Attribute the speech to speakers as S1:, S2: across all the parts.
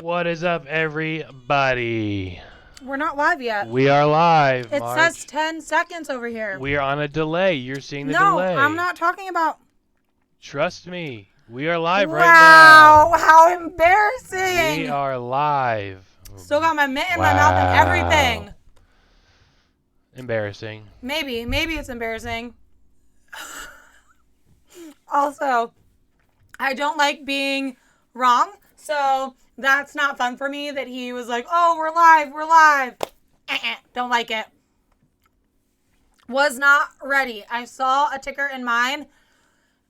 S1: What is up, everybody?
S2: We're not live yet.
S1: We are live.
S2: It
S1: March.
S2: says 10 seconds over here.
S1: We are on a delay. You're seeing the
S2: no,
S1: delay.
S2: I'm not talking about...
S1: Trust me. We are live right
S2: Wow,
S1: now.
S2: how embarrassing.
S1: We are live.
S2: Still got my mitt in my mouth and everything.
S1: Embarrassing.
S2: Maybe it's embarrassing. Also, I don't like being wrong, so that's not fun for me that he was like, oh, we're live. Don't like it. Was not ready. I saw a ticker in mine,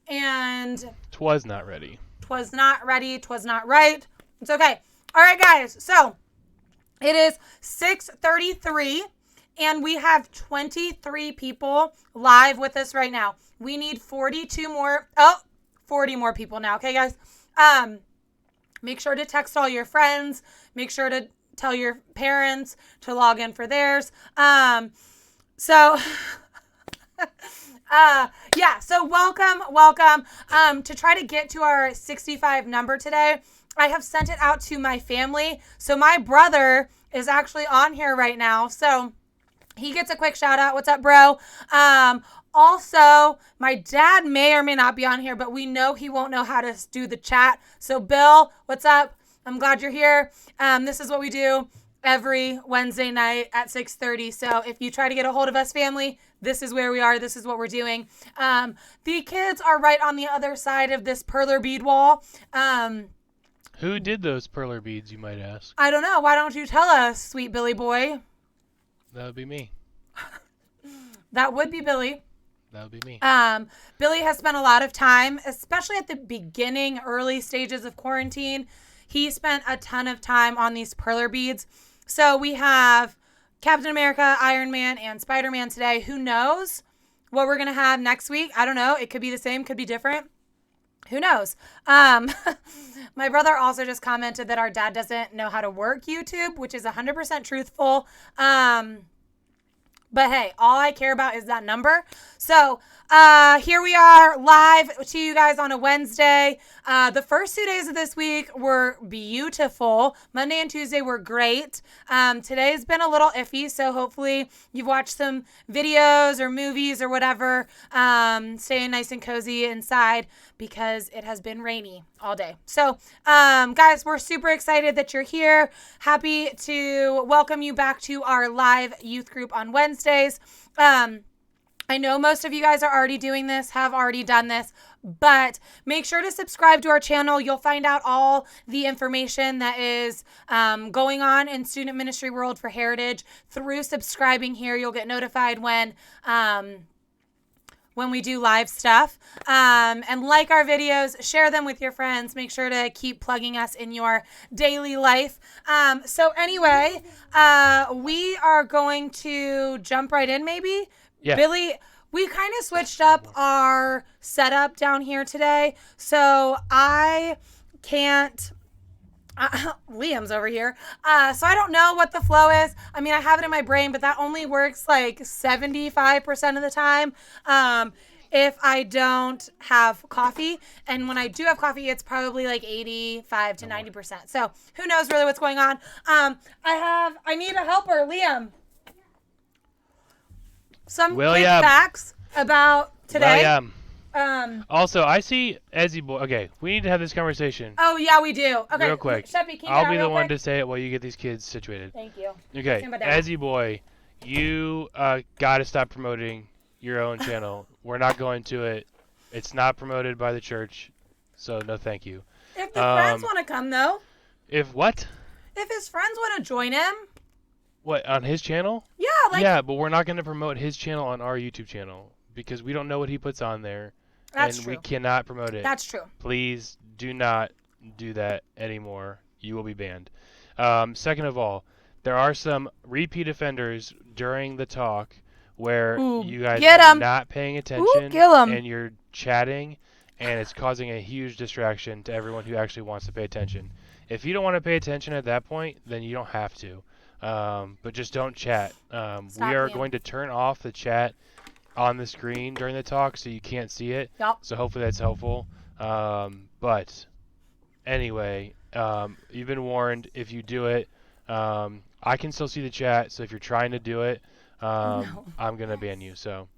S2: and...
S1: Twas not ready.
S2: Twas not ready. Twas not right. It's okay. All right, guys. So, it is 6:33, and we have 23 people live with us right now. We need 40 more people now. Okay, guys? Make sure to text all your friends. Make sure to tell your parents to log in for theirs. So welcome. To try to get to our 65 number today, I have sent it out to my family. So my brother is actually on here right now. So he gets a quick shout out. What's up, bro? Also, my dad may or may not be on here, but we know he won't know how to do the chat. So Bill, what's up? I'm glad you're here. This is what we do every Wednesday night at 6:30. So if you try to get a hold of us, family, this is where we are. This is what we're doing. The kids are right on the other side of this perler bead wall.
S1: Who did those perler beads, you might ask?
S2: I don't know. Why don't you tell us, sweet Billy boy?
S1: That would be me.
S2: That would be Billy.
S1: That would be me.
S2: Billy has spent a lot of time, especially at the beginning, early stages of quarantine. He spent a ton of time on these perler beads. So we have Captain America, Iron Man, and Spider-Man today. Who knows what we're going to have next week? I don't know. It could be the same, could be different. Who knows? My brother also just commented that our dad doesn't know how to work YouTube, which is 100% truthful. But hey, all I care about is that number. So here we are live to you guys on a Wednesday. The first 2 days of this week were beautiful. Monday and Tuesday were great. Today's been a little iffy, so hopefully you've watched some videos or movies or whatever, staying nice and cozy inside because it has been rainy all day. So, guys, we're super excited that you're here. Happy to welcome you back to our live youth group on Wednesdays. I know most of you guys are already doing this, have already done this, but make sure to subscribe to our channel. You'll find out all the information that is going on in student ministry world for Heritage through subscribing here. You'll get notified when we do live stuff. And like our videos, share them with your friends. Make sure to keep plugging us in your daily life. So anyway, we are going to jump right in maybe.
S1: Yeah.
S2: Billy, we kind of switched up our setup down here today. So I can't... Liam's over here. So I don't know what the flow is. I mean, I have it in my brain, but that only works like 75% of the time. If I don't have coffee. And when I do have coffee, it's probably like 85 to 90%. So who knows really what's going on. I need a helper, Liam. Some quick facts about today.
S1: Also, I see Ezzy Boy. Okay, we need to have this conversation.
S2: Oh, yeah, we do. Okay,
S1: real quick.
S2: Sheppy, can you
S1: I'll
S2: get
S1: be
S2: out
S1: the
S2: real
S1: one
S2: quick?
S1: to say it while you get these kids situated.
S2: Thank you.
S1: Okay,
S2: Stand down.
S1: Ezzy Boy, you got to stop promoting your own channel. We're not going to it. It's not promoted by the church, so no thank you.
S2: If the friends want to come, though.
S1: If what?
S2: If his friends want to join him.
S1: What, on his channel?
S2: Yeah, like...
S1: Yeah, but we're not going to promote his channel on our YouTube channel because we don't know what he puts on there.
S2: That's
S1: and
S2: true.
S1: we cannot promote it.
S2: That's true.
S1: Please do not do that anymore. You will be banned. Second of all, there are some repeat offenders during the talk where you guys are not paying attention and you're chatting, and it's causing a huge distraction to everyone who actually wants to pay attention. If you don't want to pay attention at that point, then you don't have to. But just don't chat. We are going to turn off the chat on the screen during the talk so you can't see it.
S2: Yep.
S1: So hopefully that's helpful. But anyway, you've been warned. If you do it, I can still see the chat. So if you're trying to do it, I'm gonna ban you. So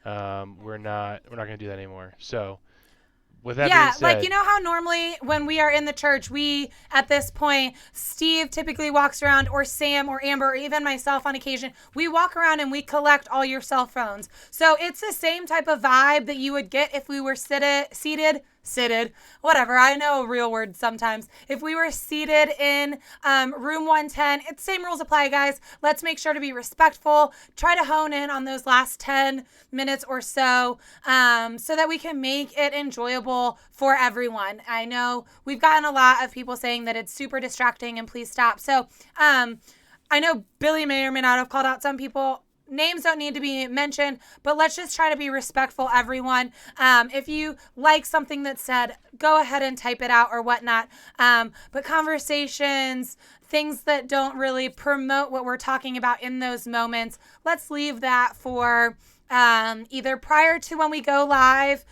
S1: we're not gonna do that anymore. So with that being said,
S2: like, you know how normally when we are in the church, we, at this point, Steve typically walks around, or Sam or Amber, or even myself on occasion, we walk around and we collect all your cell phones. So it's the same type of vibe that you would get if we were seated, whatever, I know a real word sometimes. If we were seated in room 110, it's same rules apply, guys. Let's make sure to be respectful. Try to hone in on those last 10 minutes or so that we can make it enjoyable for everyone. I know we've gotten a lot of people saying that it's super distracting and please stop. So I know Billy may or may not have called out some people. Names don't need to be mentioned, but let's just try to be respectful, everyone. If you like something that's said, go ahead and type it out or whatnot. But conversations, things that don't really promote what we're talking about in those moments, let's leave that for either prior to when we go live.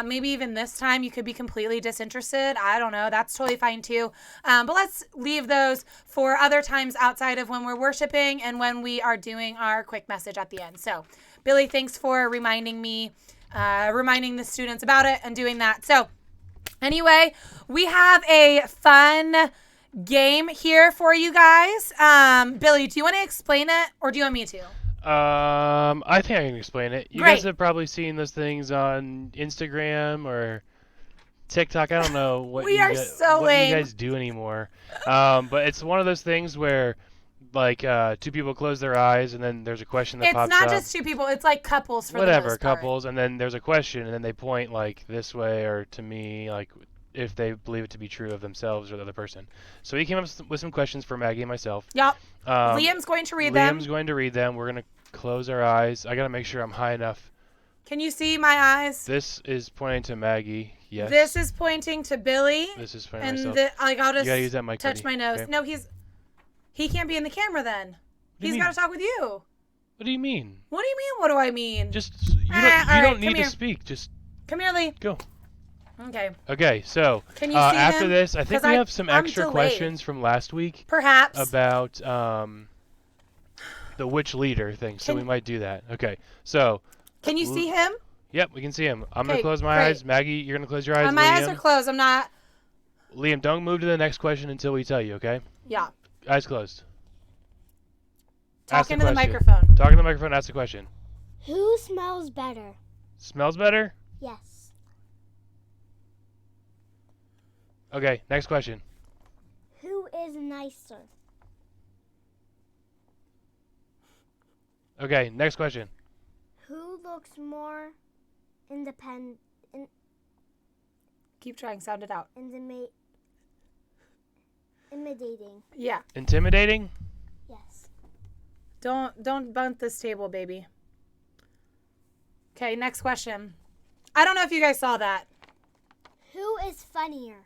S2: Maybe even this time you could be completely disinterested. I don't know. That's totally fine too. But let's leave those for other times outside of when we're worshiping and when we are doing our quick message at the end. So, Billy, thanks for reminding me, reminding the students about it and doing that. So, anyway, we have a fun game here for you guys. Billy, do you want to explain it or do you want me to?
S1: I think I can explain it. You
S2: Great.
S1: guys have probably seen those things on Instagram or TikTok. I don't know what you guys do anymore. But it's one of those things where, like, two people close their eyes and then there's a question that pops up.
S2: It's not just two people. It's like couples for the most part.
S1: Couples, and then there's a question, and then they point like this way or to me, like if they believe it to be true of themselves or the other person. So he came up with some questions for Maggie and myself.
S2: Yep. Liam's going to read them.
S1: Liam's going to read them. We're going to close our eyes. I got to make sure I'm high enough.
S2: Can you see my eyes?
S1: This is pointing to Maggie. Yes.
S2: This is pointing to Billy.
S1: This is for
S2: and
S1: myself.
S2: I'll just
S1: you gotta use that mic,
S2: touch
S1: buddy.
S2: my nose.
S1: Okay.
S2: No, he can't be in the camera then. He's got to talk with you.
S1: What do you mean?
S2: What do you mean? What do I mean?
S1: Just you don't need to speak. Just
S2: come here, Lee.
S1: Go.
S2: Okay.
S1: Okay, so
S2: can you see
S1: after
S2: him?
S1: this, I think we have some extra questions from last week.
S2: Perhaps.
S1: About the witch leader thing, so we might do that. Okay, so.
S2: Can you see him?
S1: Yep, we can see him. I'm going to close my eyes. Maggie, you're going to close your eyes.
S2: My
S1: Liam,
S2: eyes are closed. I'm not.
S1: Liam, don't move to the next question until we tell you, okay?
S2: Yeah.
S1: Eyes closed.
S2: Talk into the microphone.
S1: Talk into the microphone. Ask the question.
S3: Who smells better?
S1: Smells better?
S3: Yes.
S1: Okay, next question.
S3: Who is nicer?
S1: Okay, next question.
S3: Who looks more independent?
S2: Keep trying. Sound it out.
S3: Intimidating.
S2: Yeah.
S1: Intimidating?
S3: Yes.
S2: Don't bunt this table, baby. Okay, next question. I don't know if you guys saw that.
S3: Who is funnier?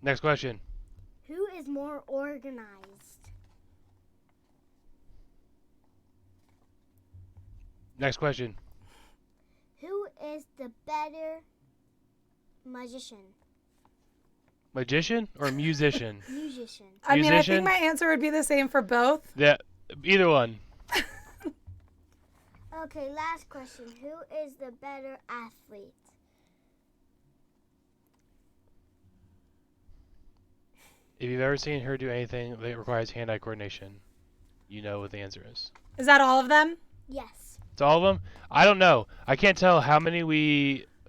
S1: Next question.
S3: Who is more organized?
S1: Next question.
S3: Who is the better magician?
S1: Magician or musician?
S3: Musician.
S2: I mean, I think my answer would be the same for both.
S1: Yeah, either one.
S3: Okay, last question. Who is the better athlete?
S1: If you've ever seen her do anything that requires hand-eye coordination, you know what the answer is.
S2: Is that all of them?
S3: Yes.
S1: It's all of them? I don't know. I can't tell how many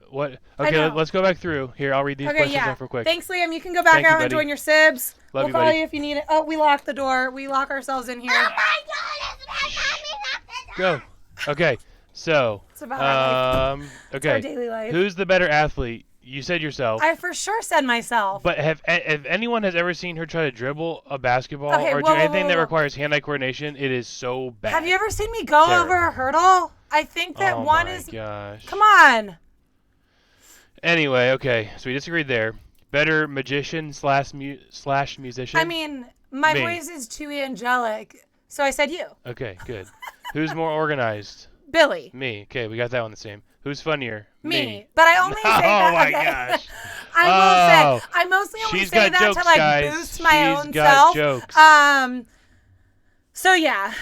S1: What? Okay, let's go back through. Here, I'll read these questions off real quick.
S2: Thanks, Liam. You can go back out and join your sibs.
S1: Love
S2: we'll call you if you need it. Oh, we locked the door. We lock ourselves in here.
S3: Oh my God! It's my
S1: Go. Okay, so.
S2: It's about our life.
S1: Okay.
S2: It's our daily life.
S1: Who's the better athlete? You said yourself.
S2: I for sure said myself.
S1: But if anyone has ever seen her try to dribble a basketball or do anything that requires hand-eye coordination, it is so bad.
S2: Have you ever seen me go over a hurdle? I think that one is.
S1: Oh my gosh.
S2: Come on.
S1: Anyway, okay, so we disagreed there. Better magician slash musician?
S2: I mean, my voice is too angelic, so I said you.
S1: Okay, good. Who's more organized?
S2: Billy.
S1: Me. Okay, we got that one the same. Who's funnier?
S2: Me. But I only say that.
S1: Oh my gosh.
S2: I mostly only say that to like boost my own self.
S1: Jokes.
S2: So yeah,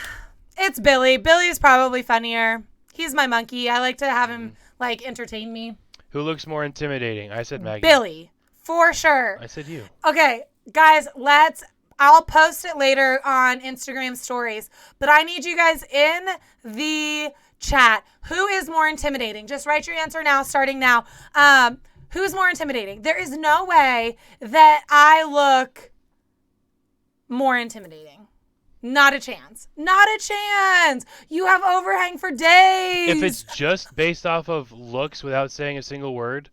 S2: it's Billy. Billy's probably funnier. He's my monkey. I like to have him like entertain me.
S1: Who looks more intimidating? I said Maggie.
S2: Billy, for sure.
S1: I said you.
S2: Okay, guys, I'll post it later on Instagram stories, but I need you guys in the chat. Who is more intimidating? Just write your answer now, starting now. Who's more intimidating? There is no way that I look more intimidating. Not a chance. Not a chance. You have overhang for days.
S1: If it's just based off of looks without saying a single word,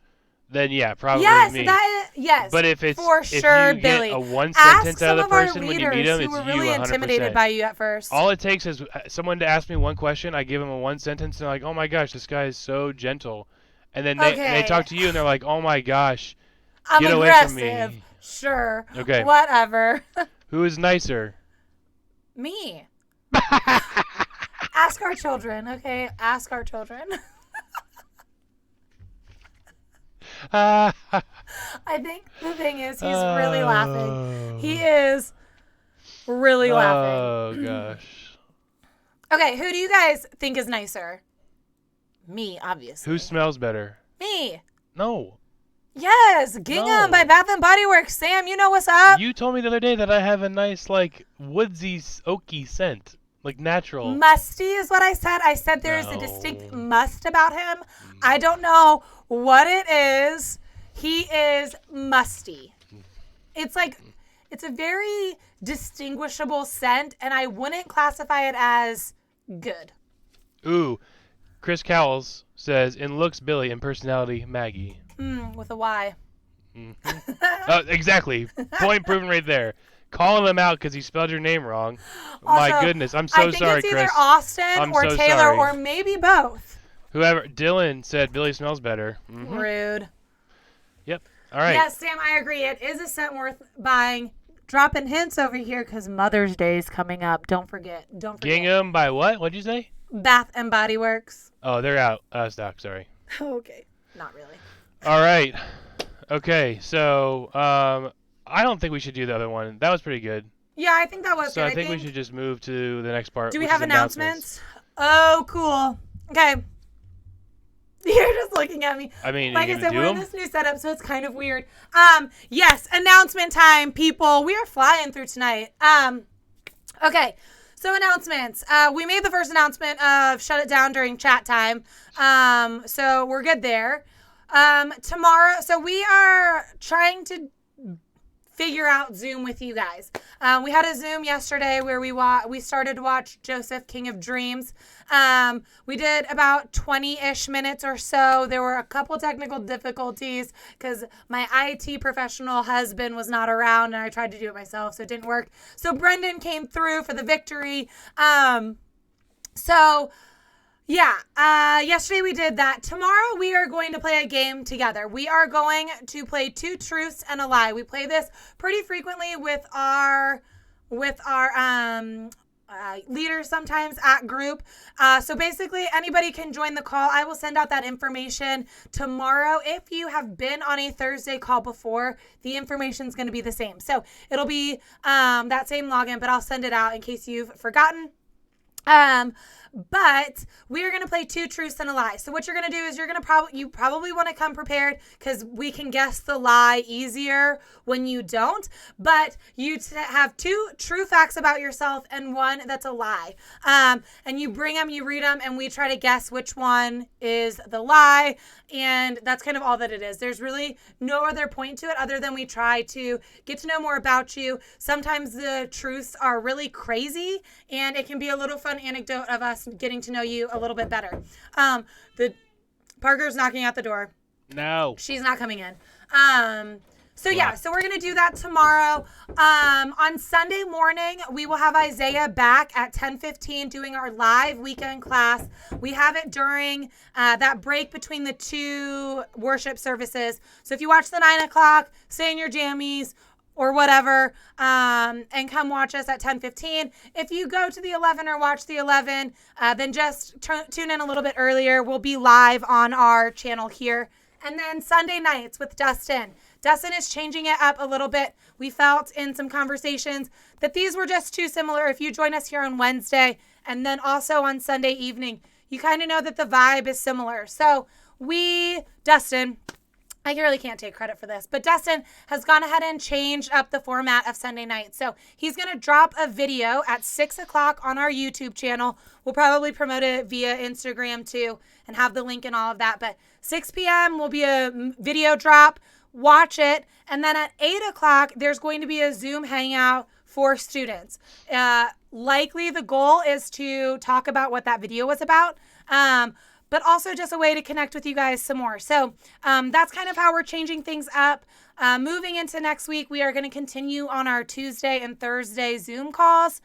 S1: then yeah, probably me.
S2: Yes.
S1: But if it's
S2: for sure,
S1: if you
S2: Billy.
S1: get a one sentence out of the person when you meet them,
S2: who
S1: it's
S2: were
S1: you
S2: really
S1: 100%.
S2: intimidated by you at first.
S1: All it takes is someone to ask me one question. I give them a one sentence, and they're like, "Oh my gosh, this guy is so gentle," and then they talk to you, and they're like, "Oh my gosh, get away from me."
S2: Sure.
S1: Okay.
S2: Whatever.
S1: Who is nicer?
S2: Me. Ask our children, okay? Ask our children. I think the thing is he's really laughing. He is really laughing.
S1: Oh, gosh.
S2: Okay, who do you guys think is nicer? Me, obviously.
S1: Who smells better?
S2: Me.
S1: No.
S2: Yes, Gingham by Bath & Body Works. Sam, you know what's up.
S1: You told me the other day that I have a nice, like, woodsy, oaky scent. Like, natural.
S2: Musty is what I said. I said there is a distinct must about him. I don't know what it is. He is musty. It's like, it's a very distinguishable scent, and I wouldn't classify it as good.
S1: Ooh. Chris Cowles says, in looks Billy, in personality Maggie.
S2: With a Y.
S1: Mm-hmm. Exactly. Point proven right there. calling him out because he spelled your name wrong.
S2: Also,
S1: My goodness, I'm so sorry, Chris.
S2: I think it's either Austin or
S1: so
S2: Taylor
S1: sorry.
S2: or maybe both.
S1: Whoever, Dylan said Billy smells better.
S2: Rude.
S1: Yep. All right.
S2: Yes, Sam, I agree. It is a scent worth buying. Dropping hints over here because Mother's Day is coming up. Don't forget.
S1: Gingham by what? What'd you say?
S2: Bath and Body Works.
S1: Oh, they're out. Stock. Sorry.
S2: Okay. Not really.
S1: All right. Okay. So, I don't think we should do the other one. That was pretty good.
S2: Yeah, I think that was
S1: So
S2: good.
S1: I think we should just move to the next part.
S2: Do we
S1: which
S2: have
S1: is
S2: announcements? Oh, cool. Okay. You're just looking at me.
S1: I mean,
S2: like I said, we're in
S1: them?
S2: this new setup, so it's kind of weird. Yes, announcement time, people. We are flying through tonight. Okay. So announcements. We made the first announcement of shut it down during chat time. So we're good there. Tomorrow, so we are trying to figure out Zoom with you guys. We had a Zoom yesterday where we started to watch Joseph, King of Dreams. We did about 20-ish minutes or so. There were a couple technical difficulties because my IT professional husband was not around and I tried to do it myself, so it didn't work. So Brendan came through for the victory. Yesterday we did that. Tomorrow we are going to play a game together. We are going to play 2 truths and a lie. We play this pretty frequently with our leaders sometimes at group. So basically anybody can join the call. I will send out that information tomorrow. If you have been on a Thursday call before, the information is going to be the same. So it'll be that same login, but I'll send it out in case you've forgotten. But we are going to play 2 truths and a lie. So what you're going to do is you probably want to come prepared because we can guess the lie easier when you don't. But you have 2 true facts about yourself and 1 that's a lie. And you bring them, you read them, and we try to guess which one is the lie. And that's kind of all that it is. There's really no other point to it other than we try to get to know more about you. Sometimes the truths are really crazy and it can be a little fun anecdote of us getting to know you a little bit better. The Parker's knocking at the door.
S1: No.
S2: She's not coming in. So we're going to do that tomorrow. On Sunday morning, we will have Isaiah back at 10:15 doing our live weekend class. We have it during that break between the 2 worship services. So if you watch the 9 o'clock, stay in your jammies or whatever, and come watch us at 10:15. If you go to the 11 or watch the 11, then just tune in a little bit earlier. We'll be live on our channel here. And then Sunday nights with Dustin. Dustin is changing it up a little bit. We felt in some conversations that these were just too similar. If you join us here on Wednesday and then also on Sunday evening, you kind of know that the vibe is similar. So Dustin, I really can't take credit for this, but Dustin has gone ahead and changed up the format of Sunday night. So he's going to drop a video at 6 o'clock on our YouTube channel. We'll probably promote it via Instagram too and have the link and all of that. But 6 p.m. will be a video drop. Watch it. And then at 8 o'clock, there's going to be a Zoom hangout for students. Likely the goal is to talk about what that video was about. But also just a way to connect with you guys some more. So that's kind of how we're changing things up. Moving into next week, we are going to continue on our Tuesday and Thursday Zoom calls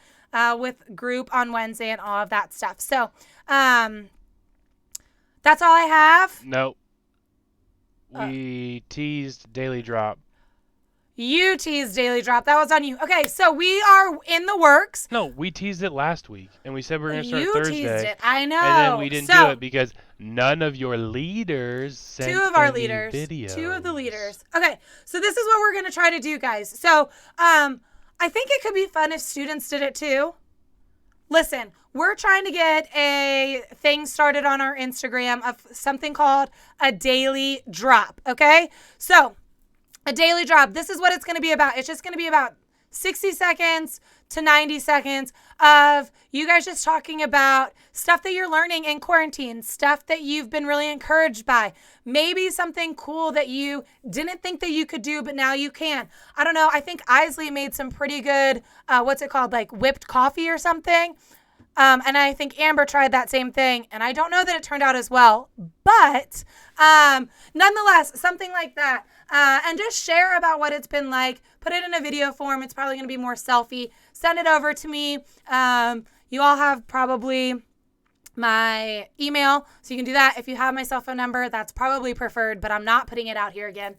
S2: with group on Wednesday and all of that stuff. So that's all I have.
S1: No. We teased Daily Drop.
S2: You teased Daily Drop. That was on you. Okay, so we are in the works.
S1: No, we teased it last week, and we said we were going to start Thursday.
S2: You teased it. I know.
S1: And then we didn't do it because none of your leaders sent
S2: 2 of our
S1: any
S2: leaders.
S1: videos.
S2: 2 of the leaders. Okay, so this is what we're going to try to do, guys. So I think it could be fun if students did it too. Listen, we're trying to get a thing started on our Instagram of something called a daily drop, okay? So a daily drop, this is what it's going to be about. It's just going to be about 60 seconds to 90 seconds of you guys just talking about stuff that you're learning in quarantine, stuff that you've been really encouraged by, maybe something cool that you didn't think that you could do, but now you can. I don't know. I think Isley made some pretty good, what's it called? Like whipped coffee or something. And I think Amber tried that same thing, and I don't know that it turned out as well. But nonetheless, something like that. And just share about what it's been like. Put it in a video form. It's probably going to be more selfie. Send it over to me. You all have probably my email, so you can do that. If you have my cell phone number, that's probably preferred, but I'm not putting it out here again.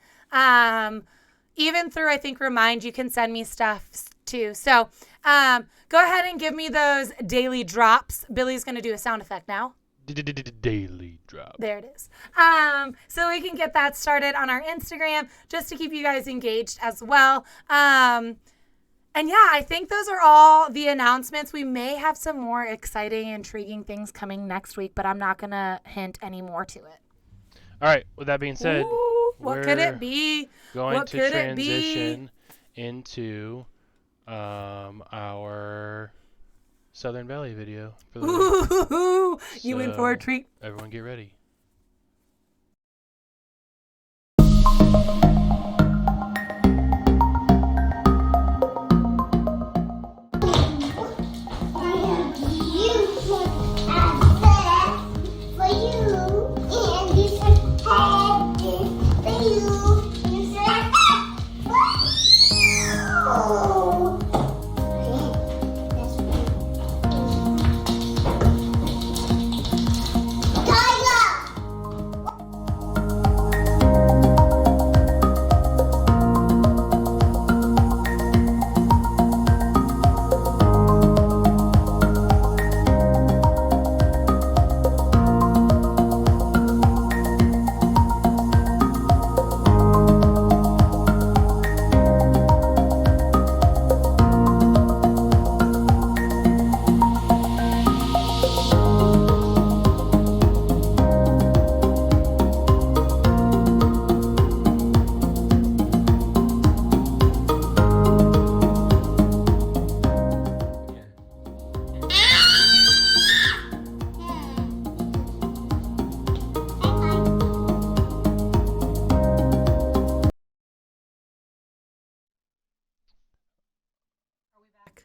S2: Even through, I think, Remind, you can send me stuff too. So go ahead and give me those daily drops. Billy's going to do a sound effect now.
S1: Daily drop.
S2: There it is. So we can get that started on our Instagram just to keep you guys engaged as well. And yeah, I think those are all the announcements. We may have some more exciting, intriguing things coming next week, but I'm not going to hint any more to it.
S1: All right. With that being said,
S2: what could it be?
S1: Going to transition into our Southern Valley video. For the
S2: Ooh, you in for a treat.
S1: Everyone get ready.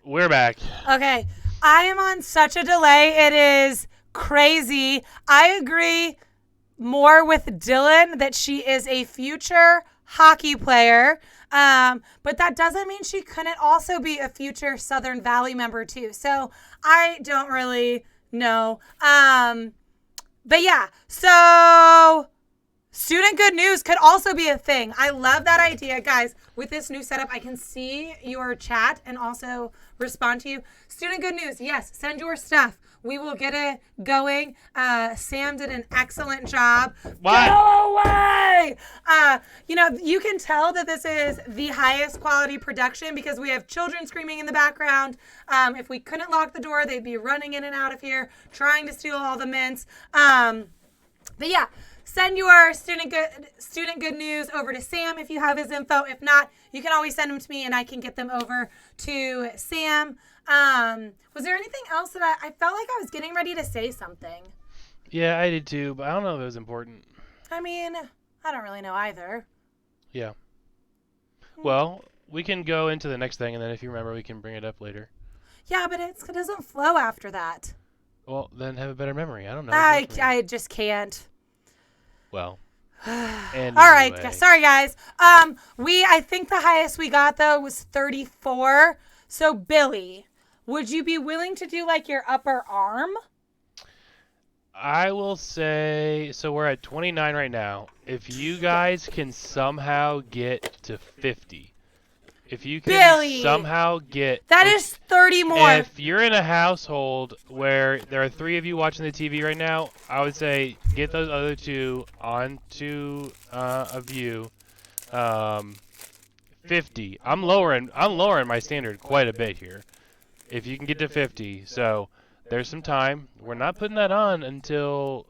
S1: We're back.
S2: Okay. I am on such a delay. It is crazy. I agree more with Dylan that she is a future hockey player. But that doesn't mean she couldn't also be a future Southern Valley member too. So I don't really know. But yeah, so Student Good News could also be a thing. I love that idea, guys. With this new setup, I can see your chat and also respond to you. Student Good News, yes, send your stuff. We will get it going. Sam did an excellent job.
S1: What?
S2: Go away! You can tell that this is the highest quality production because we have children screaming in the background. If we couldn't lock the door, they'd be running in and out of here, trying to steal all the mints. But yeah. Send your student good news over to Sam if you have his info. If not, you can always send them to me and I can get them over to Sam. Was there anything else that I felt like I was getting ready to say something?
S1: Yeah, I did too, but I don't know if it was important.
S2: I mean, I don't really know either.
S1: Yeah. Well, we can go into the next thing, and then if you remember, we can bring it up later.
S2: Yeah, but it doesn't flow after that.
S1: Well, then have a better memory. I don't know.
S2: I just can't.
S1: Well.
S2: All right. Sorry, guys. I think the highest we got, though, was 34. So, Billy, would you be willing to do, like, your upper arm?
S1: I will say, so we're at 29 right now. If you guys can somehow get to 50. If you can
S2: Billy,
S1: somehow get...
S2: That is 30 more.
S1: If you're in a household where there are 3 of you watching the TV right now, I would say get those other 2 onto a view. 50. I'm lowering my standard quite a bit here. If you can get to 50. So there's some time. We're not putting that on until...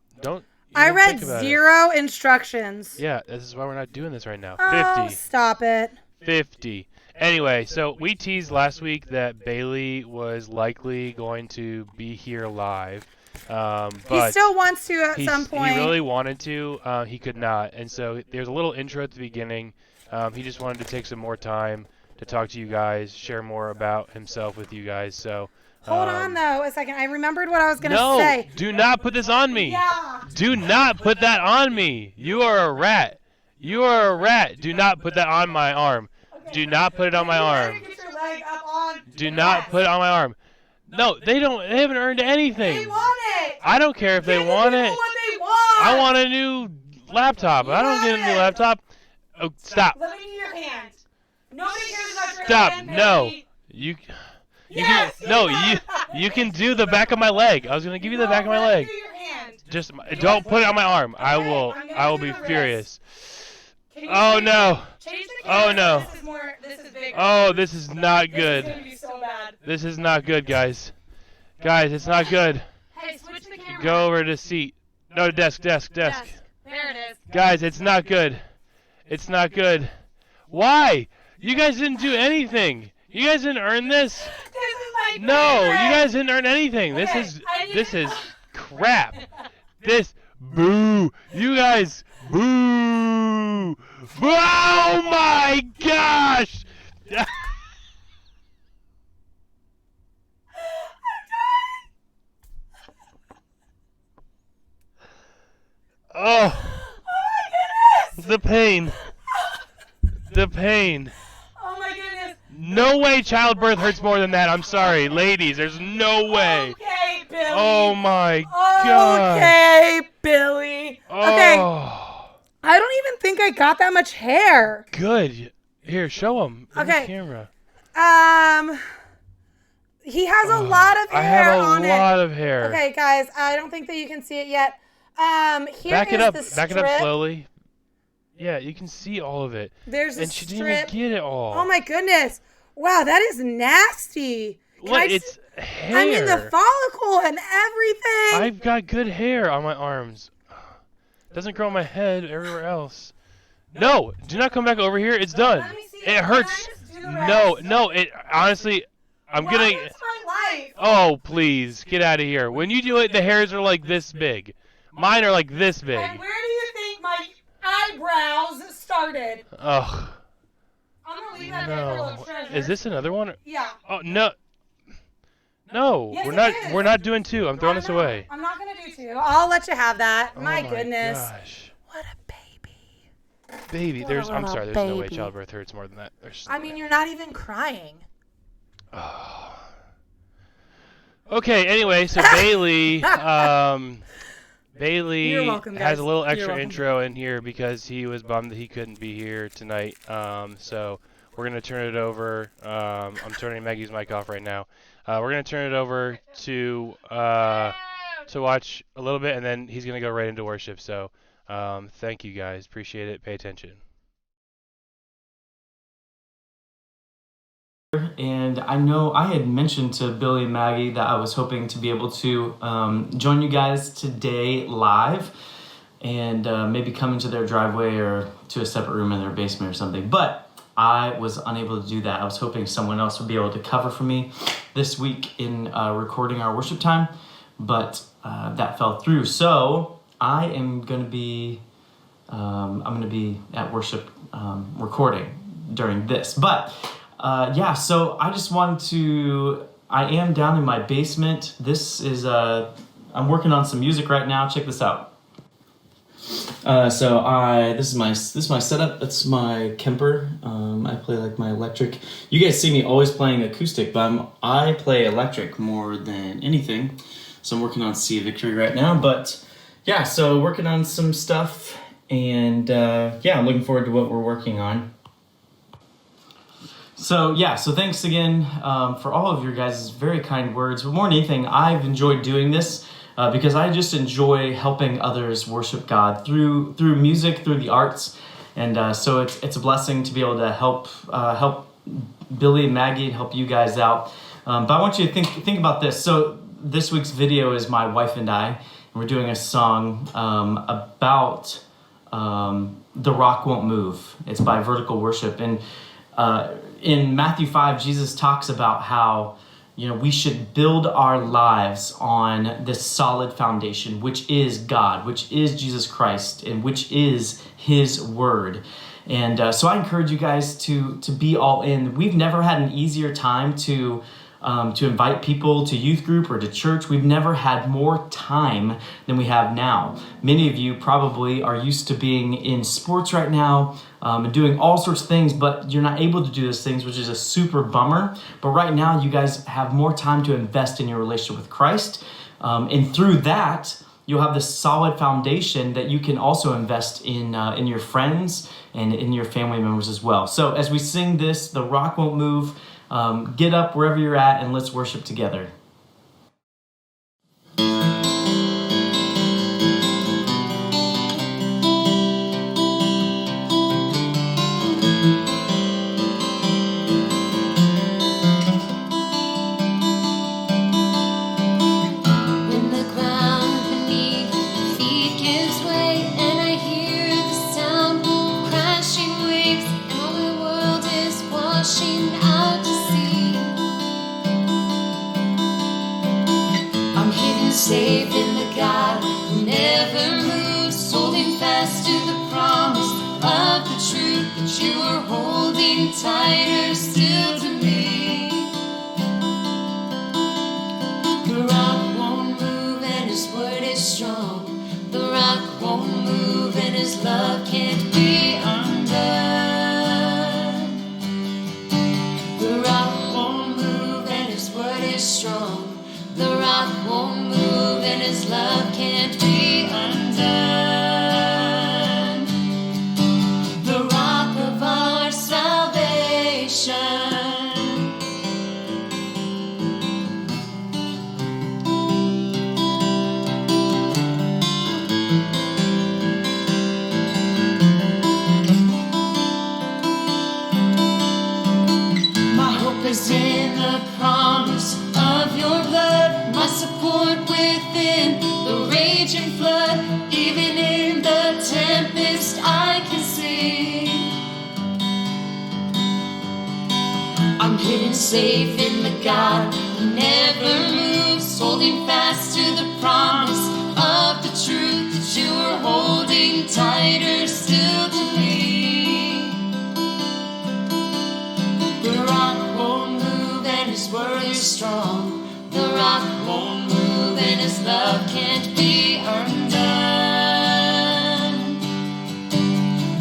S2: I read 0 instructions.
S1: Yeah, this is why we're not doing this right now.
S2: Oh,
S1: 50.
S2: Stop it.
S1: 50. Anyway, so we teased last week that Bailey was likely going to be here live. But
S2: he still wants to at some point.
S1: He really wanted to. He could not. And so there's a little intro at the beginning. He just wanted to take some more time to talk to you guys, share more about himself with you guys. So
S2: Hold on, though, a second. I remembered what I was going to
S1: No,
S2: say.
S1: do not put this on me.
S2: Yeah.
S1: Do not put that on me. You are a rat. You are a rat. Do not put that on my arm. Do not put it on my arm.
S2: Get your leg up on
S1: Do
S2: the
S1: not
S2: desk.
S1: put it on my arm. No, they haven't earned anything.
S2: They want it.
S1: I don't care if they
S2: Give the
S1: want
S2: people
S1: it.
S2: what they want.
S1: I want a new laptop. I don't get a new laptop. Oh, stop.
S2: Let me see your hand. Nobody cares about your
S1: Stop.
S2: hand.
S1: No.
S2: Baby.
S1: You
S2: Yes,
S1: can no,
S2: yes.
S1: you can do the back of my leg. I was going to give you the back of my leg.
S2: Do your hand.
S1: Just don't put it on my arm. I
S2: Okay,
S1: will
S2: I'm gonna
S1: I will
S2: do
S1: be
S2: the wrist.
S1: furious.
S2: Can you
S1: Oh
S2: change-
S1: no.
S2: Change the
S1: Oh,
S2: camera.
S1: no.
S2: This is more. This is bigger.
S1: Oh, this is not
S2: This is
S1: good.
S2: gonna be so bad.
S1: This is not good, guys. Guys, it's not good.
S2: Hey, switch the camera.
S1: Go over to seat. No, desk.
S2: Yes. There it is.
S1: Guys, it's not good. It's not good. Why? You guys didn't do anything. You guys didn't earn this.
S2: This is my
S1: No, you
S2: favorite.
S1: guys didn't earn anything. This
S2: Okay,
S1: is
S2: I need-
S1: this is crap. This boo. You guys boo. Oh my gosh. Oh,
S2: Oh my goodness.
S1: the pain. The pain.
S2: Oh my goodness.
S1: No way childbirth hurts more than that. I'm sorry. Ladies, there's no way.
S2: Okay, Billy.
S1: Oh my god.
S2: Okay, Billy. Okay.
S1: Oh,
S2: I don't even think I got that much hair.
S1: good. Here, show him.
S2: Okay.
S1: The camera.
S2: He has a lot of
S1: I
S2: hair
S1: have a
S2: on
S1: lot of hair.
S2: Okay, guys, I don't think that you can see it yet. Here
S1: Back it
S2: is
S1: up.
S2: the
S1: Back it up
S2: strip.
S1: slowly. Yeah, you can see all of it.
S2: There's a
S1: And she didn't
S2: strip.
S1: even get it all.
S2: Oh my goodness. Wow, that is nasty. Can
S1: What?
S2: I
S1: It's hair.
S2: I mean the follicle and everything.
S1: I've got good hair on my arms. Doesn't grow on my head everywhere else. No, do not come back over here. It's done.
S2: Let me see
S1: It
S2: Can I
S1: hurts.
S2: just do the
S1: No,
S2: rest?
S1: no. It honestly, I'm
S2: Wow,
S1: gonna.
S2: that's my life.
S1: Oh, please get out of here. When you do it, the hairs are like this big. Mine are like this big.
S2: And where do you think my eyebrows started?
S1: Ugh.
S2: I'm gonna leave that there for a
S1: No.
S2: little treasure.
S1: Is this another one?
S2: Yeah.
S1: Oh no. No,
S2: Yes,
S1: we're
S2: it
S1: not.
S2: is.
S1: We're not doing two. I'm throwing this away.
S2: I'm not gonna do two. I'll let you have that.
S1: Oh
S2: my goodness.
S1: Gosh.
S2: What a baby.
S1: Baby,
S2: What a
S1: I'm
S2: little
S1: sorry. There's no way
S2: baby.
S1: childbirth hurts more than that. There's
S2: I mean, you're not even crying.
S1: Oh. Okay. Anyway, so Bailey, Bailey
S2: You're welcome,
S1: has
S2: guys.
S1: a little
S2: You're
S1: extra
S2: welcome.
S1: intro in here because he was bummed that he couldn't be here tonight. So we're gonna turn it over. I'm turning Maggie's mic off right now. We're gonna turn it over to watch a little bit, and then he's gonna go right into worship. So thank you guys. Appreciate it. Pay attention.
S4: And I know I had mentioned to Billy and Maggie that I was hoping to be able to join you guys today live and maybe come into their driveway or to a separate room in their basement or something. But I was unable to do that. I was hoping someone else would be able to cover for me this week in recording our worship time, but that fell through. So I am going to be at worship recording during this. But so I just wanted to, I am down in my basement. This is, I'm working on some music right now. Check this out. This is my setup. That's my Kemper. I play like my electric. You guys see me always playing acoustic, but I play electric more than anything. So I'm working on Sea of Victory right now, but yeah, so working on some stuff, and I'm looking forward to what we're working on. So thanks again for all of your guys' very kind words. But more than anything, I've enjoyed doing this because I just enjoy helping others worship God through music, through the arts, and so it's a blessing to be able to help Billy and Maggie and help you guys out. But I want you to think about this. So this week's video is my wife and I, and we're doing a song about The Rock Won't Move. It's by Vertical Worship, and in Matthew 5, Jesus talks about how, we should build our lives on this solid foundation, which is God, which is Jesus Christ, and which is His Word. And so I encourage you guys to be all in. We've never had an easier time to to invite people to youth group or to church. We've never had more time than we have now. Many of you probably are used to being in sports right now and doing all sorts of things, but you're not able to do those things, which is a super bummer. But right now, you guys have more time to invest in your relationship with Christ. And through that, you'll have this solid foundation that you can also invest in your friends and in your family members as well. So as we sing this, The Rock Won't Move, get up wherever you're at and let's worship together.
S5: Safe in the God who never moves, holding fast to the promise of the truth that you are holding tighter still to me. The rock won't move and his word is strong. The rock won't move and his love can't be undone. The rock won't move and his word is strong. The rock won't move and his love can't be undone. The rock of our salvation. My hope is in the promise of your blood, my support within the raging flood. Even in the tempest I can see I'm hidden safe in the God who never moves, holding fast to the promise of the truth that you are holding tighter still to me. The rock won't move and his word is strong. The rock won't move and his love can't be undone.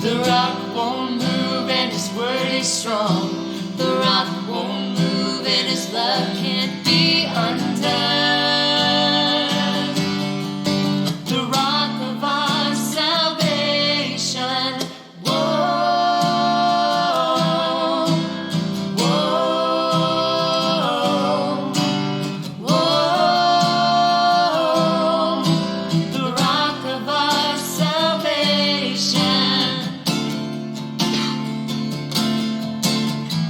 S5: The rock won't move and his word is strong. The rock won't move and his love can't be undone. The rock of our salvation. Whoa, whoa, whoa. The rock of our salvation.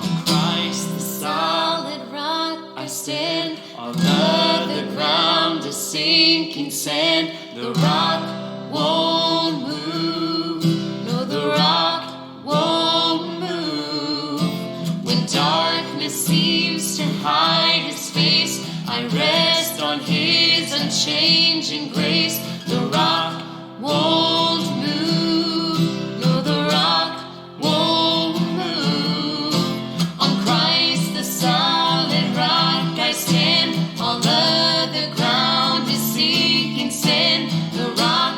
S5: On Christ the solid rock I stand, on other ground a sinking sand. The rock won't move, no, the rock won't move. When darkness seems to hide his face, I rest on his unchanging grace. The rock won't move, no, the rock won't move. On Christ the solid rock I stand, all other ground is sinking sand. The rock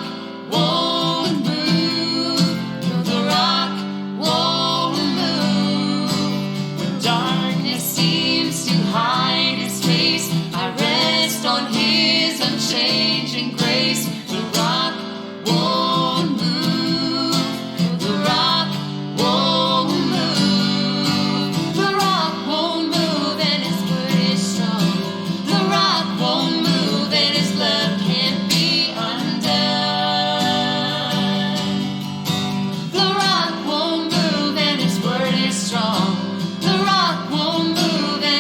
S5: won't move, no, the rock won't move. When darkness seems to hide his face, I rest on his unchanging grace. The rock won't move, the rock won't move. The rock won't move and his word is strong. The rock won't move and his love can't be undone. The rock won't move and his word is strong. The rock won't move and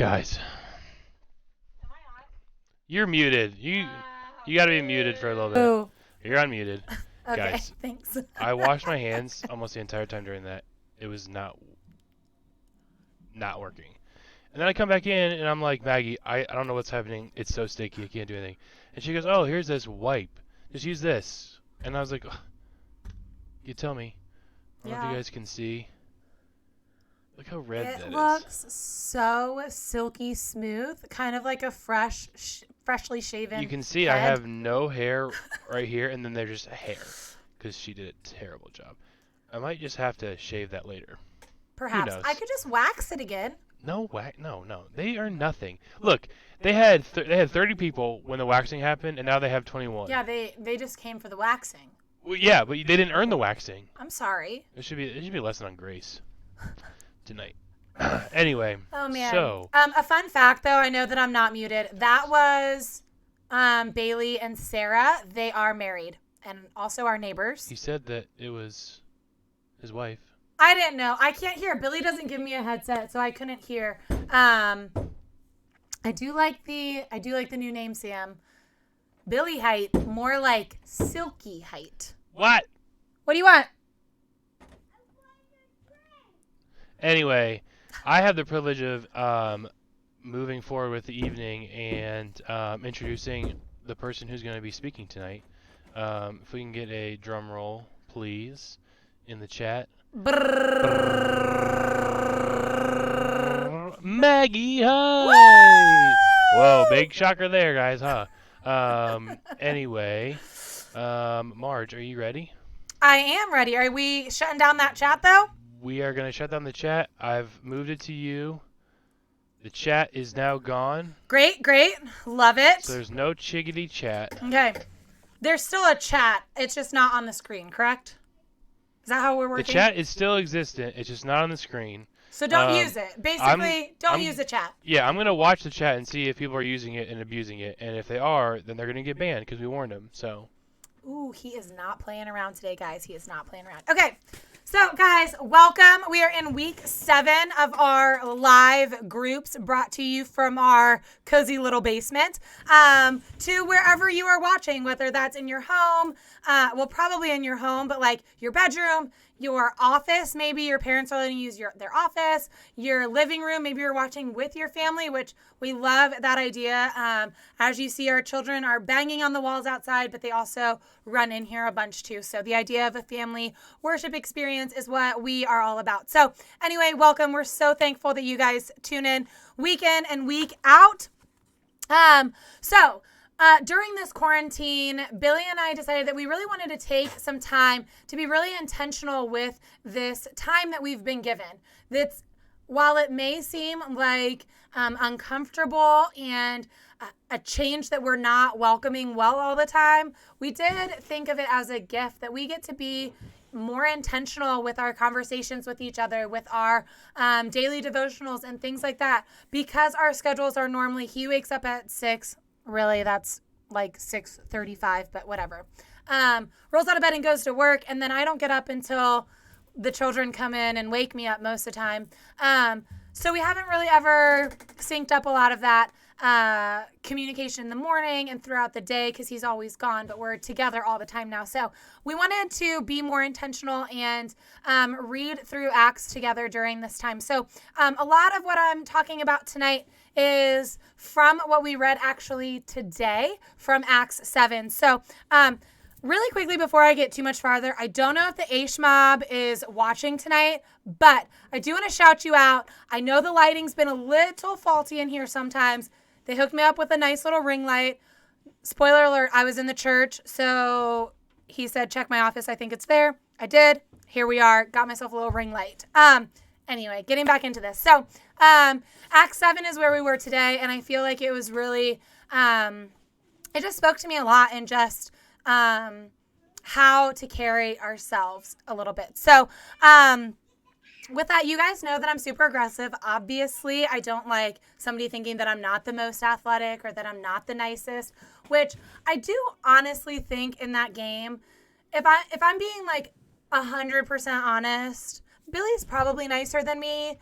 S1: Guys, you're muted. You got to be muted for a little bit.
S2: Oh.
S1: You're unmuted.
S2: Okay,
S1: Guys,
S2: thanks.
S1: I washed my hands almost the entire time during that. It was not working. And then I come back in and I'm like, Maggie, I don't know what's happening. It's so sticky. I can't do anything. And she goes, oh, here's this wipe. Just use this. And I was like, you tell me. I don't know if you guys can see. Look how red that is.
S2: It looks so silky smooth, kind of like a freshly shaven
S1: You can see
S2: head.
S1: I have no hair right here, and then there's just hair because she did a terrible job. I might just have to shave that later.
S2: Perhaps.
S1: knows?
S2: I could just wax it again.
S1: No, no. They are nothing. Look, they had 30 people when the waxing happened, and now they have 21.
S2: Yeah, they just came for the waxing.
S1: Well, yeah, but they didn't earn the waxing.
S2: I'm sorry.
S1: It should be a lesson on grace tonight. Anyway.
S2: Oh man.
S1: So.
S2: A fun fact though, I know that I'm not muted. That was Bailey and Sarah. They are married and also our neighbors.
S1: He said that it was his wife.
S2: I didn't know. I can't hear. Billy doesn't give me a headset, so I couldn't hear. I do like the new name, Sam. Billy Height, more like Silky Height.
S1: What?
S2: What do you want?
S1: Anyway, I have the privilege of moving forward with the evening and introducing the person who's going to be speaking tonight. If we can get a drum roll, please, in the chat. Maggie Hyde! Whoa, big shocker there, guys, huh? Anyway, Marge, are you ready?
S2: I am ready. Are we shutting down that chat, though?
S1: We are going to shut down the chat. I've moved it to you. The chat is now gone.
S2: Great. Love it.
S1: So there's no chiggity chat.
S2: Okay. There's still a chat. It's just not on the screen, correct? Is that how we're working?
S1: The chat is still existent. It's just not on the screen.
S2: So don't use it. Basically, don't use the chat.
S1: Yeah, I'm going to watch the chat and see if people are using it and abusing it. And if they are, then they're going to get banned because we warned them. So.
S2: Ooh, he is not playing around today, guys. He is not playing around. Okay. So, guys, welcome. We are in week 7 of our live groups brought to you from our cozy little basement to wherever you are watching, whether that's in your home, well, probably in your home, but like your bedroom, your office, maybe your parents are letting you use their office, your living room, maybe you're watching with your family, which we love that idea. As you see, our children are banging on the walls outside, but they also run in here a bunch too. So the idea of a family worship experience is what we are all about. So anyway, welcome. We're so thankful that you guys tune in week in and week out. During this quarantine, Billy and I decided that we really wanted to take some time to be really intentional with this time that we've been given. That's, while it may seem like uncomfortable and a change that we're not welcoming well all the time, we did think of it as a gift that we get to be more intentional with our conversations with each other, with our daily devotionals and things like that, because our schedules are normally, he wakes up at 6. Really, that's like 6:35, but whatever. Rolls out of bed and goes to work, and then I don't get up until the children come in and wake me up most of the time. So we haven't really ever synced up a lot of that communication in the morning and throughout the day because he's always gone, but we're together all the time now. So we wanted to be more intentional and read through Acts together during this time. So a lot of what I'm talking about tonight is from what we read actually today from Acts 7. So really quickly before I get too much farther, I don't know if the Aish Mob is watching tonight, but I do want to shout you out. I know the lighting's been a little faulty in here sometimes. They hooked me up with a nice little ring light. Spoiler alert, I was in the church, so he said, check my office. I think it's there. I did. Here we are. Got myself a little ring light. Anyway, getting back into this. So Acts 7 is where we were today, and I feel like it was really, it just spoke to me a lot and just how to carry ourselves a little bit. So with that, you guys know that I'm super aggressive. Obviously, I don't like somebody thinking that I'm not the most athletic or that I'm not the nicest, which I do honestly think in that game, if I'm being like 100% honest, Billy's probably nicer than me,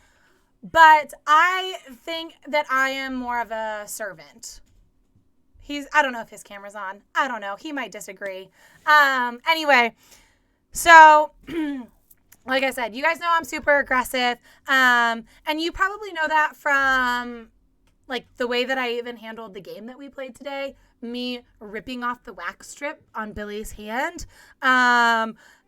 S2: But I think that I am more of a servant. I don't know if his camera's on. I don't know. He might disagree. Anyway, so like I said, you guys know I'm super aggressive. And you probably know that from like the way that I even handled the game that we played today, me ripping off the wax strip on Billy's hand.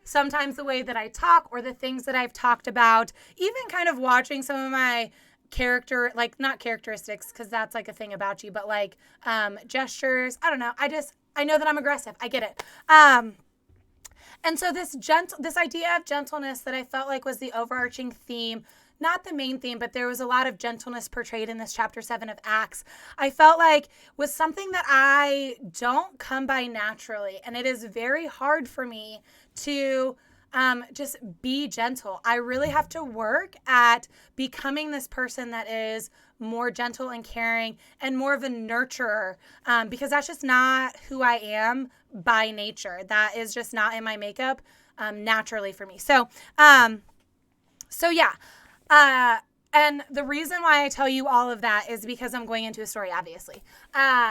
S2: Sometimes the way that I talk or the things that I've talked about, even kind of watching some of my character, like not characteristics, because that's like a thing about you, but like gestures. I don't know. I know that I'm aggressive. I get it. And so this idea of gentleness that I felt like was the overarching theme, not the main theme, but there was a lot of gentleness portrayed in this chapter 7 of Acts, I felt like was something that I don't come by naturally. And it is very hard for me to just be gentle. I really have to work at becoming this person that is more gentle and caring and more of a nurturer, because that's just not who I am by nature. That is just not in my makeup naturally for me. So yeah. And the reason why I tell you all of that is because I'm going into a story, obviously.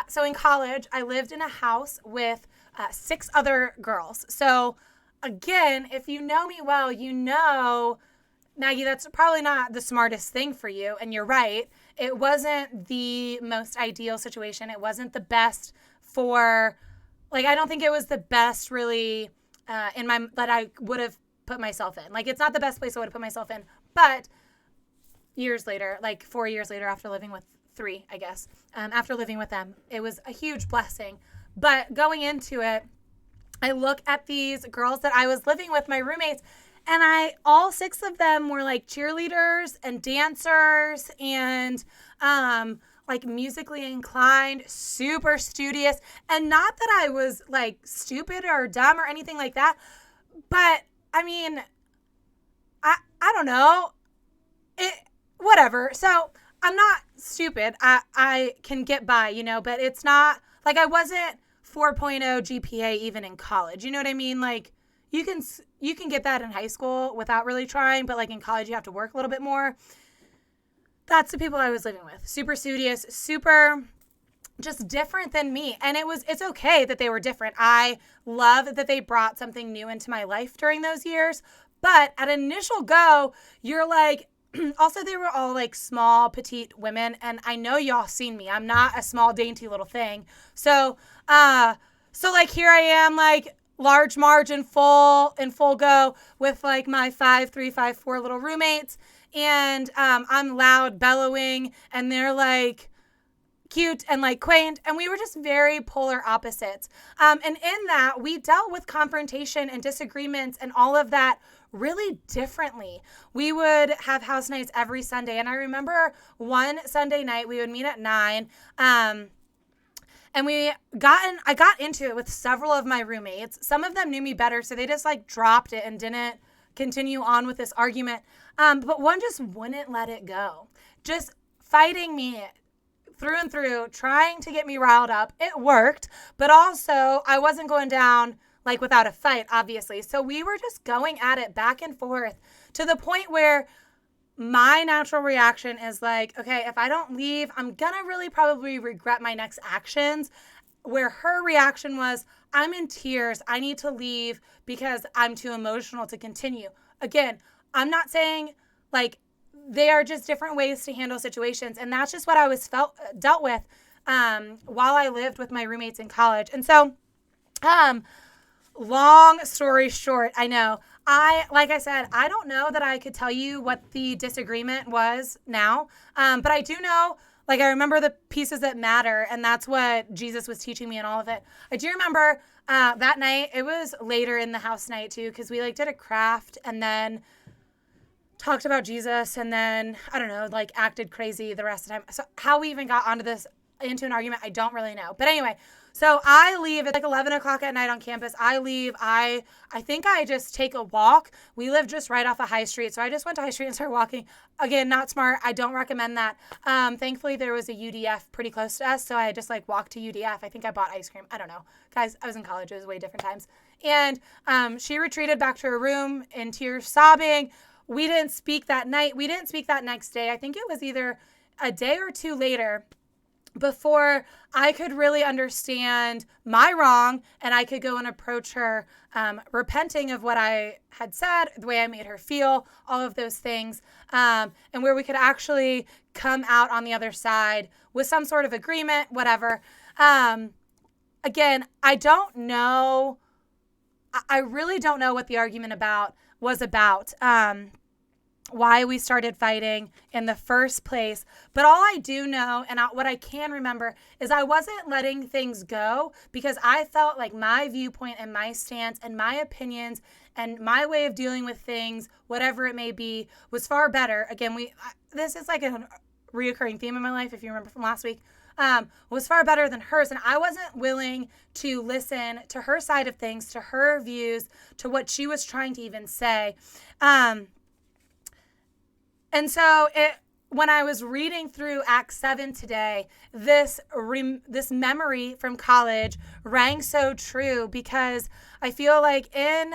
S2: So in college, I lived in a house with 6 other girls. So again, if you know me well, you know, Maggie, that's probably not the smartest thing for you. And you're right. It wasn't the most ideal situation. It wasn't the best for, like, I don't think it was the best really that I would have put myself in. Like, it's not the best place I would have put myself in. But years later, like 4 years later, after living with 3, I guess, after living with them, it was a huge blessing. But going into it, I look at these girls that I was living with, my roommates, and all 6 of them were like cheerleaders and dancers and like musically inclined, super studious. And not that I was like stupid or dumb or anything like that, but I mean, I don't know. Whatever. So I'm not stupid. I can get by, you know, but it's not like I wasn't 4.0 GPA even in college. You know what I mean? Like you can get that in high school without really trying, but like in college you have to work a little bit more. That's the people I was living with. Super studious, super just different than me. And it's okay that they were different. I love that they brought something new into my life during those years. But at initial go, you're like, also, they were all like small, petite women. And I know y'all seen me. I'm not a small, dainty little thing. So like here I am, like large margin, full go with like my 5'3", 5'4" little roommates. And I'm loud, bellowing, and they're like cute and like quaint. And we were just very polar opposites. And in that, we dealt with confrontation and disagreements and all of that really differently. We would have house nights every Sunday. And I remember one Sunday night, we would meet at 9. And I got into it with several of my roommates. Some of them knew me better, so they just like dropped it and didn't continue on with this argument. But one just wouldn't let it go. Just fighting me through and through, trying to get me riled up. It worked, but also I wasn't going down like without a fight, obviously. So we were just going at it back and forth to the point where my natural reaction is like, okay, if I don't leave, I'm going to really probably regret my next actions. Where her reaction was, I'm in tears. I need to leave because I'm too emotional to continue. Again, I'm not saying like they are just different ways to handle situations. And that's just what I was dealt with while I lived with my roommates in college. And so, long story short, I know. Like I said, I don't know that I could tell you what the disagreement was now. But I do know, like, I remember the pieces that matter, and that's what Jesus was teaching me and all of it. I do remember that night, it was later in the house night too, because we like did a craft and then talked about Jesus and then, I don't know, like acted crazy the rest of the time. So how we even got into an argument, I don't really know. But anyway, so I leave at like 11 o'clock at night on campus. I leave. I think I just take a walk. We live just right off of High Street. So I just went to High Street and started walking. Again, not smart. I don't recommend that. Thankfully, there was a UDF pretty close to us. So I just like walked to UDF. I think I bought ice cream. I don't know. Guys, I was in college. It was way different times. And she retreated back to her room in tears, sobbing. we didn't speak that night. We didn't speak that next day. I think it was either a day or two later before I could really understand my wrong and I could go and approach her, repenting of what I had said, the way I made her feel, all of those things, and where we could actually come out on the other side with some sort of agreement, whatever. Again, I don't know. I really don't know what the argument was about. Why we started fighting in the first place. But all I do know, and what I can remember, is I wasn't letting things go because I felt like my viewpoint and my stance and my opinions and my way of dealing with things, whatever it may be, was far better. Again, this is like a reoccurring theme in my life, if you remember from last week, was far better than hers. And I wasn't willing to listen to her side of things, to her views, to what she was trying to even say. And so when I was reading through Acts 7 today, this memory from college rang so true because I feel like in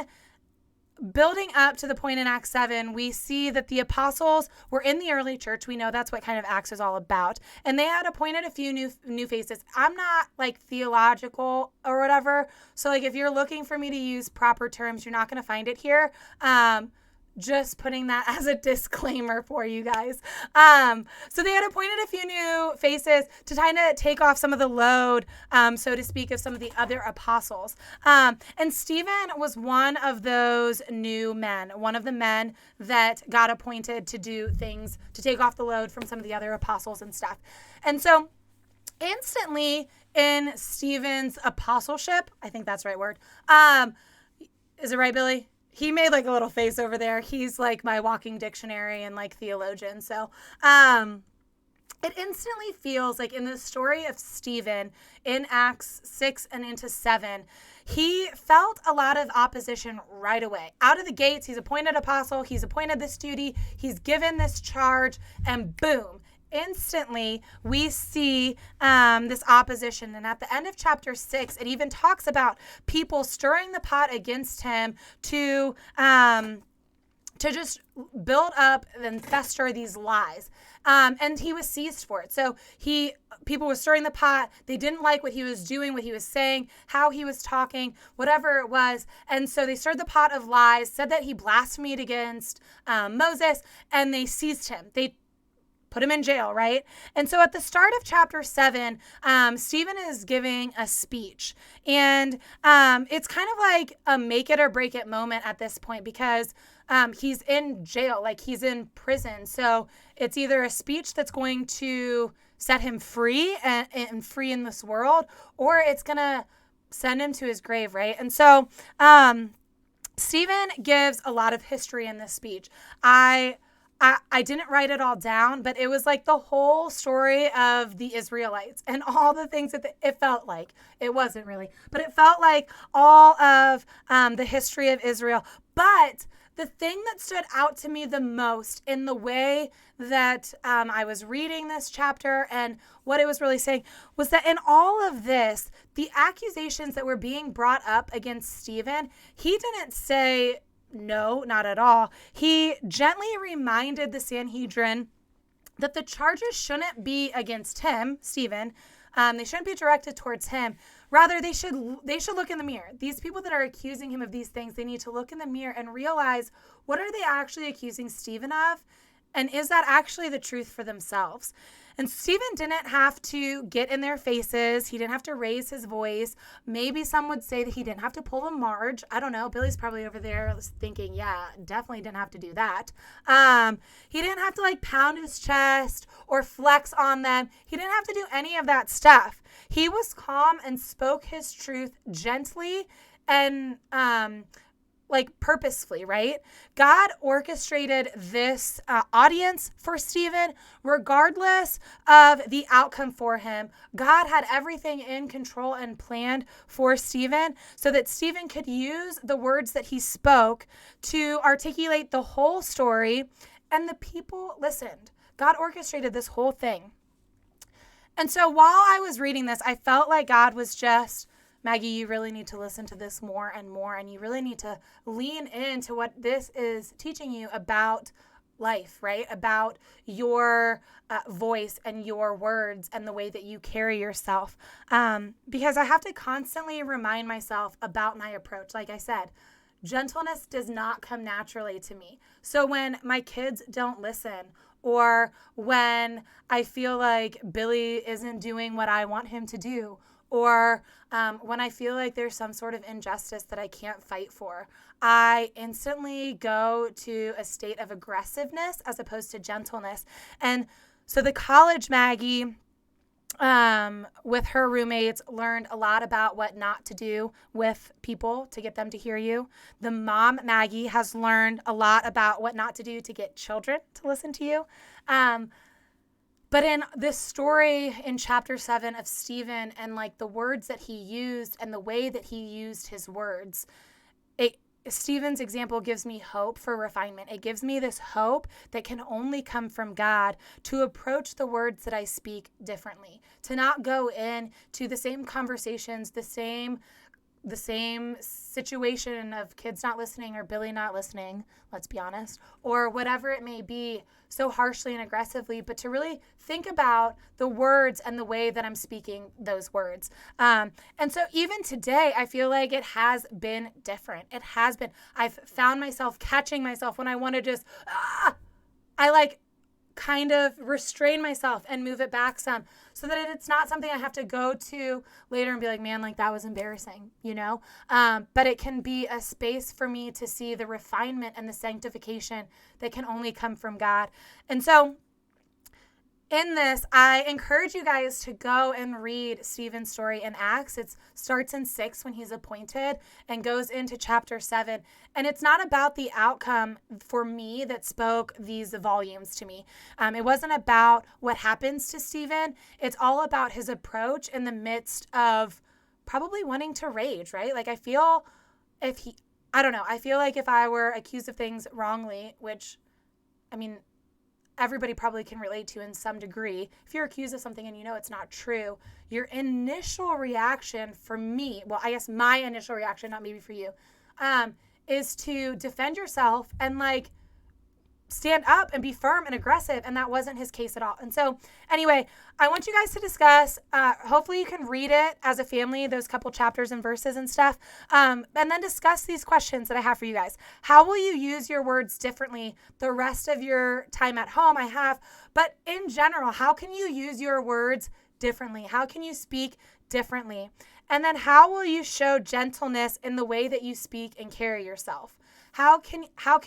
S2: building up to the point in Acts 7, we see that the apostles were in the early church. We know that's what kind of Acts is all about. And they had appointed a few new faces. I'm not like theological or whatever. So like if you're looking for me to use proper terms, you're not going to find it here. Just putting that as a disclaimer for you guys. So they had appointed a few new faces to kind of take off some of the load, so to speak, of some of the other apostles. And Stephen was one of those new men, one of the men that got appointed to do things, to take off the load from some of the other apostles and stuff. And so instantly in Stephen's apostleship, I think that's the right word. Is it right, Billy? He made like a little face over there. He's like my walking dictionary and like theologian. So it instantly feels like in the story of Stephen in Acts 6 and into 7, he felt a lot of opposition right away. Out of the gates, he's appointed apostle. He's appointed this duty. He's given this charge, and boom. Instantly, we see this opposition. And at the end of chapter 6, it even talks about people stirring the pot against him to just build up and fester these lies. And he was seized for it. So people were stirring the pot. They didn't like what he was doing, what he was saying, how he was talking, whatever it was. And so they stirred the pot of lies, said that he blasphemed against Moses, and they seized him. They put him in jail, right? And so at the start of chapter 7, Stephen is giving a speech. And it's kind of like a make it or break it moment at this point because he's in jail, like he's in prison. So it's either a speech that's going to set him free and free in this world, or it's going to send him to his grave, right? And so Stephen gives a lot of history in this speech. I didn't write it all down, but it was like the whole story of the Israelites and all the things that it felt like. It wasn't really, but it felt like all of the history of Israel. But the thing that stood out to me the most in the way that I was reading this chapter and what it was really saying was that in all of this, the accusations that were being brought up against Stephen, he didn't say, no, not at all. He gently reminded the Sanhedrin that the charges shouldn't be against him, Stephen. They shouldn't be directed towards him. Rather, they should look in the mirror. These people that are accusing him of these things, they need to look in the mirror and realize, what are they actually accusing Stephen of? And is that actually the truth for themselves? And Stephen didn't have to get in their faces. He didn't have to raise his voice. Maybe some would say that he didn't have to pull a Marge. I don't know. Billy's probably over there thinking, yeah, definitely didn't have to do that. He didn't have to like pound his chest or flex on them. He didn't have to do any of that stuff. He was calm and spoke his truth gently and like purposefully, right? God orchestrated this audience for Stephen, regardless of the outcome for him. God had everything in control and planned for Stephen so that Stephen could use the words that he spoke to articulate the whole story, and the people listened. God orchestrated this whole thing. And so while I was reading this, I felt like God was just Maggie, you really need to listen to this more and more, and you really need to lean into what this is teaching you about life, right? About your voice and your words and the way that you carry yourself. Because I have to constantly remind myself about my approach. Like I said, gentleness does not come naturally to me. So when my kids don't listen, or when I feel like Billy isn't doing what I want him to do, or when I feel like there's some sort of injustice that I can't fight for, I instantly go to a state of aggressiveness as opposed to gentleness. And so the college Maggie, with her roommates, learned a lot about what not to do with people to get them to hear you. The mom Maggie has learned a lot about what not to do to get children to listen to you. But in this story in chapter 7 of Stephen, and like the words that he used and the way that he used his words, Stephen's example gives me hope for refinement. It gives me this hope that can only come from God to approach the words that I speak differently, to not go in to the same conversations, the same situation of kids not listening or Billy not listening, let's be honest, or whatever it may be, so harshly and aggressively, but to really think about the words and the way that I'm speaking those words. And so even today, I feel like it has been different. It has been. I've found myself catching myself when I want to just, I like kind of restrain myself and move it back some, so that it's not something I have to go to later and be like, man, like that was embarrassing, but it can be a space for me to see the refinement and the sanctification that can only come from God. And so in this, I encourage you guys to go and read Stephen's story in Acts. It starts in 6 when he's appointed and goes into chapter 7. And it's not about the outcome for me that spoke these volumes to me. It wasn't about what happens to Stephen. It's all about his approach in the midst of probably wanting to rage, right? Like I feel I feel like if I were accused of things wrongly, which, I mean, everybody probably can relate to in some degree. If you're accused of something and you know it's not true, your initial reaction for me, well, I guess my initial reaction, not maybe for you, is to defend yourself and like stand up and be firm and aggressive. And that wasn't his case at all. And so anyway, I want you guys to discuss, hopefully you can read it as a family, those couple chapters and verses and stuff. And then discuss these questions that I have for you guys. How will you use your words differently the rest of your time at home? I have, but in general, how can you use your words differently? How can you speak differently? And then how will you show gentleness in the way that you speak and carry yourself? How can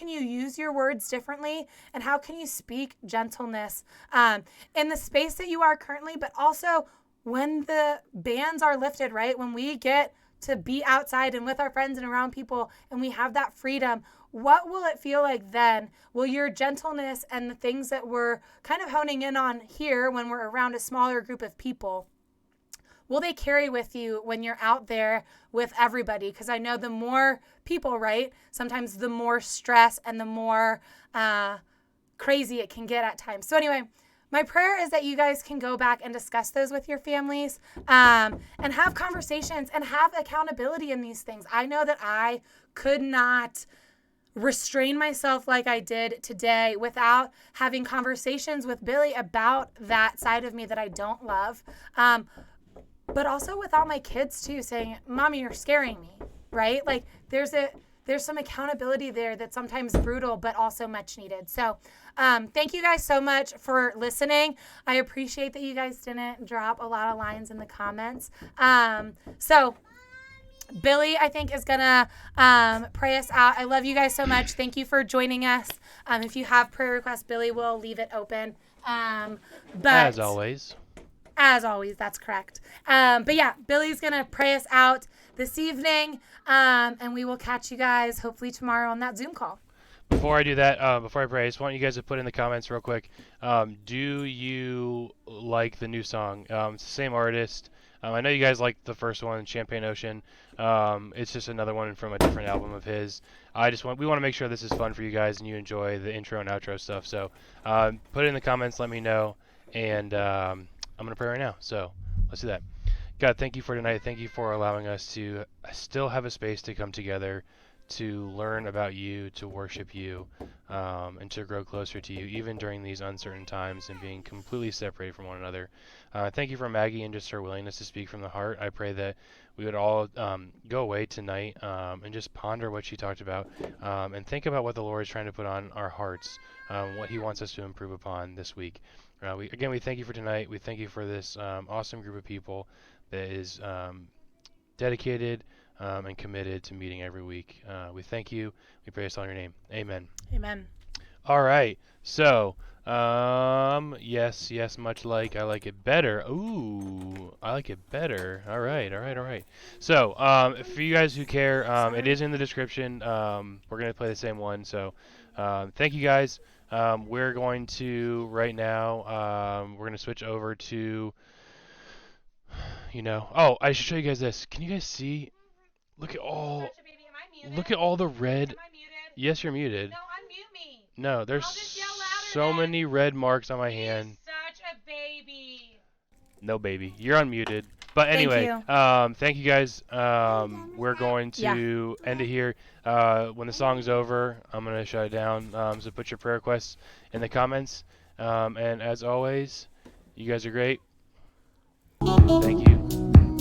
S2: you use your words differently, and how can you speak gentleness in the space that you are currently, but also when the bans are lifted, right? When we get to be outside and with our friends and around people and we have that freedom, what will it feel like then? Will your gentleness and the things that we're kind of honing in on here when we're around a smaller group of people, will they carry with you when you're out there with everybody? Because I know the more people, right, sometimes the more stress and the more crazy it can get at times. So anyway, my prayer is that you guys can go back and discuss those with your families and have conversations and have accountability in these things. I know that I could not restrain myself like I did today without having conversations with Billy about that side of me that I don't love. But also without my kids too saying, Mommy, you're scaring me, right? Like there's some accountability there that's sometimes brutal, but also much needed. So thank you guys so much for listening. I appreciate that you guys didn't drop a lot of lines in the comments. So Billy, I think, is going to pray us out. I love you guys so much. Thank you for joining us. If you have prayer requests, Billy will leave it open. But As always, that's correct. But yeah, Billy's going to pray us out this evening, and we will catch you guys hopefully tomorrow on that Zoom call.
S1: Before I do that, before I pray, I just want you guys to put in the comments real quick. Do you like the new song? It's the same artist. I know you guys liked the first one, Champagne Ocean. It's just another one from a different album of his. We want to make sure this is fun for you guys and you enjoy the intro and outro stuff. So put it in the comments, let me know, and I'm going to pray right now. So let's do that. God, thank you for tonight. Thank you for allowing us to still have a space to come together, to learn about you, to worship you, and to grow closer to you, even during these uncertain times and being completely separated from one another. Thank you for Maggie and just her willingness to speak from the heart. I pray that we would all go away tonight and just ponder what she talked about and think about what the Lord is trying to put on our hearts, what He wants us to improve upon this week. We thank you for tonight. We thank you for this awesome group of people that is dedicated and committed to meeting every week. We thank you. We pray this all in your name. Amen.
S2: Amen.
S1: All right. So, yes, much like I like it better. Ooh, I like it better. All right. So, for you guys who care, it is in the description. We're going to play the same one. So, thank you guys. We're going to, right now, we're going to switch over to, I should show you guys this. Can you guys see? Look at all the red.
S2: Am I muted?
S1: Yes, you're muted.
S2: No, unmute me.
S1: No, there's
S2: I'll just yell louder
S1: so
S2: then.
S1: many red marks on my
S2: He's
S1: hand.
S2: such a baby.
S1: No, baby. You're unmuted. But
S2: Thank
S1: anyway,
S2: you.
S1: thank you guys. We're going to end it here. When the song's over, I'm going to shut it down. So put your prayer requests in the comments. And as always, you guys are great. Thank you.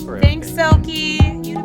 S1: For
S2: Thanks,
S1: everything.
S2: Silky.
S5: Thank you.